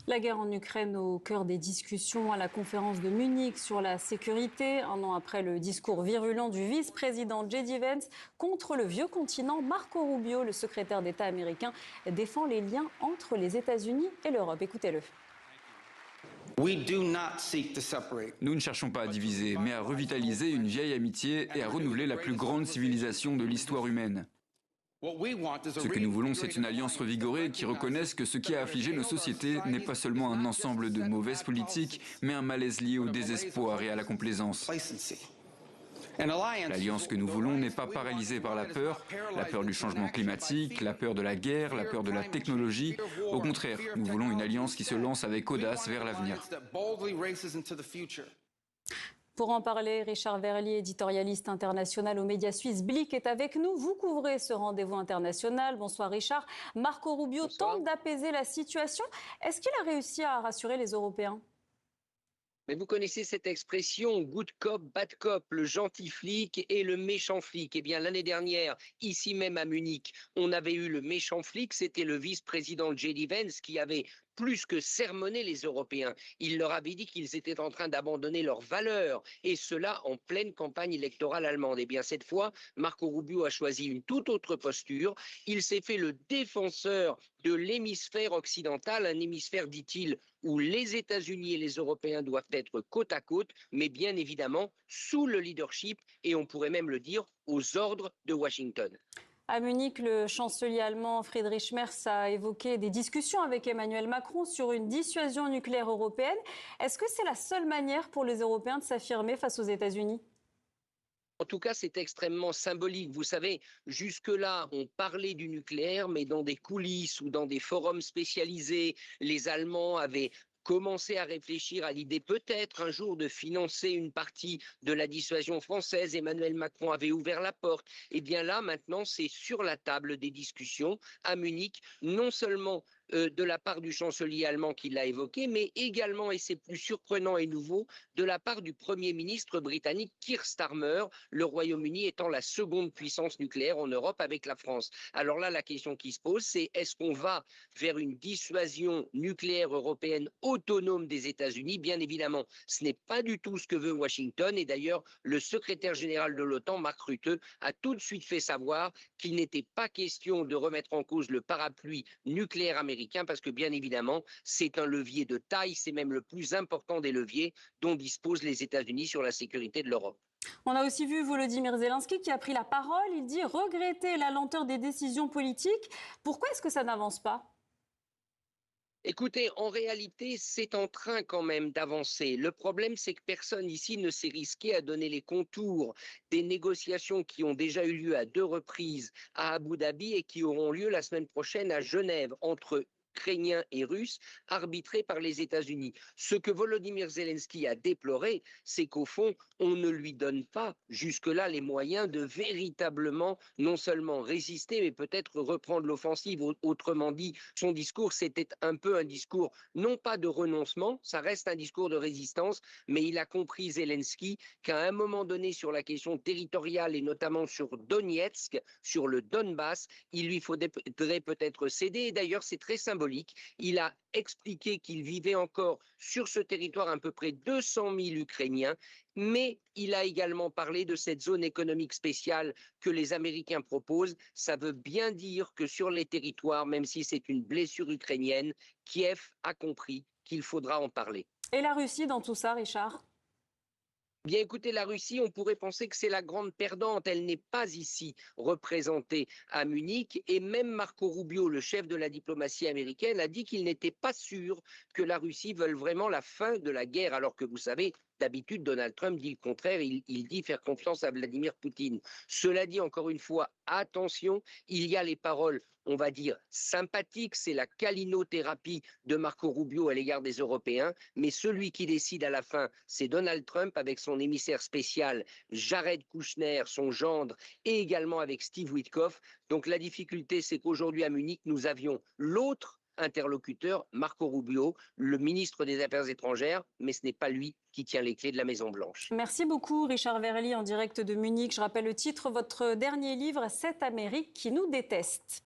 La guerre en Ukraine au cœur des discussions à la conférence de Munich sur la sécurité. Un an après le discours virulent du vice-président J.D. Vance contre le vieux continent, Marco Rubio, le secrétaire d'État américain, défend les liens entre les États-Unis et l'Europe. Écoutez-le. Nous ne cherchons pas à diviser, mais à revitaliser une vieille amitié et à renouveler la plus grande civilisation de l'histoire humaine. Ce que nous voulons, c'est une alliance revigorée qui reconnaisse que ce qui a affligé nos sociétés n'est pas seulement un ensemble de mauvaises politiques, mais un malaise lié au désespoir et à la complaisance. L'alliance que nous voulons n'est pas paralysée par la peur du changement climatique, la peur de la guerre, la peur de la technologie. Au contraire, nous voulons une alliance qui se lance avec audace vers l'avenir. Pour en parler, Richard Verlier, éditorialiste international aux médias suisses Blick, est avec nous. Vous couvrez ce rendez-vous international. Bonsoir Richard. Marco Rubio tente d'apaiser la situation. Est-ce qu'il a réussi à rassurer les Européens ? Mais vous connaissez cette expression, good cop, bad cop, le gentil flic et le méchant flic. Eh bien, l'année dernière, ici même à Munich, on avait eu le méchant flic, c'était le vice-président J.D. Vance qui avait plus que sermonné les Européens. Il leur avait dit qu'ils étaient en train d'abandonner leurs valeurs, et cela en pleine campagne électorale allemande. Eh bien, cette fois, Marco Rubio a choisi une toute autre posture. Il s'est fait le défenseur de l'hémisphère occidental, un hémisphère, dit-il, où les États-Unis et les Européens doivent être côte à côte, mais bien évidemment sous le leadership, et on pourrait même le dire, aux ordres de Washington. À Munich, le chancelier allemand Friedrich Merz a évoqué des discussions avec Emmanuel Macron sur une dissuasion nucléaire européenne. Est-ce que c'est la seule manière pour les Européens de s'affirmer face aux États-Unis ? En tout cas, c'est extrêmement symbolique. Vous savez, jusque-là, on parlait du nucléaire, mais dans des coulisses ou dans des forums spécialisés, les Allemands avaient commencé à réfléchir à l'idée peut-être un jour de financer une partie de la dissuasion française. Emmanuel Macron avait ouvert la porte. Et bien là, maintenant, c'est sur la table des discussions à Munich, non seulement de la part du chancelier allemand qui l'a évoqué, mais également, et c'est plus surprenant et nouveau, de la part du Premier ministre britannique Keir Starmer, le Royaume-Uni étant la seconde puissance nucléaire en Europe avec la France. Alors là, la question qui se pose, c'est est-ce qu'on va vers une dissuasion nucléaire européenne autonome des États-Unis? Bien évidemment, ce n'est pas du tout ce que veut Washington, et d'ailleurs, le secrétaire général de l'OTAN, Mark Rutte, a tout de suite fait savoir qu'il n'était pas question de remettre en cause le parapluie nucléaire américain, parce que bien évidemment, c'est un levier de taille, c'est même le plus important des leviers dont disposent les États-Unis sur la sécurité de l'Europe. On a aussi vu Volodymyr Zelensky qui a pris la parole. Il dit regretter la lenteur des décisions politiques. Pourquoi est-ce que ça n'avance pas ? Écoutez, en réalité, c'est en train quand même d'avancer. Le problème, c'est que personne ici ne s'est risqué à donner les contours des négociations qui ont déjà eu lieu à 2 reprises à Abu Dhabi et qui auront lieu la semaine prochaine à Genève entre Ukrainiens et Russes, arbitrés par les États-Unis. Ce que Volodymyr Zelensky a déploré, c'est qu'au fond, on ne lui donne pas jusque-là les moyens de véritablement non seulement résister, mais peut-être reprendre l'offensive. Autrement dit, son discours, c'était un peu un discours non pas de renoncement, ça reste un discours de résistance, mais il a compris, Zelensky, qu'à un moment donné, sur la question territoriale et notamment sur Donetsk, sur le Donbass, il lui faudrait peut-être céder. Et d'ailleurs, c'est très symbolique. Il a expliqué qu'il vivait encore sur ce territoire à peu près 200 000 Ukrainiens, mais il a également parlé de cette zone économique spéciale que les Américains proposent. Ça veut bien dire que sur les territoires, même si c'est une blessure ukrainienne, Kiev a compris qu'il faudra en parler. Et la Russie dans tout ça, Richard ? Bien écoutez, la Russie, on pourrait penser que c'est la grande perdante. Elle n'est pas ici représentée à Munich. Et même Marco Rubio, le chef de la diplomatie américaine, a dit qu'il n'était pas sûr que la Russie veuille vraiment la fin de la guerre. Alors que vous savez, d'habitude, Donald Trump dit le contraire. Il dit faire confiance à Vladimir Poutine. Cela dit, encore une fois, attention, il y a les paroles, on va dire, sympathiques. C'est la câlinothérapie de Marco Rubio à l'égard des Européens. Mais celui qui décide à la fin, c'est Donald Trump avec son émissaire spécial Jared Kushner, son gendre, et également avec Steve Witkoff. Donc la difficulté, c'est qu'aujourd'hui à Munich, nous avions l'autre interlocuteur, Marco Rubio, le ministre des Affaires étrangères, mais ce n'est pas lui qui tient les clés de la Maison-Blanche. Merci beaucoup Richard Verlier en direct de Munich. Je rappelle le titre, votre dernier livre, Cette Amérique qui nous déteste.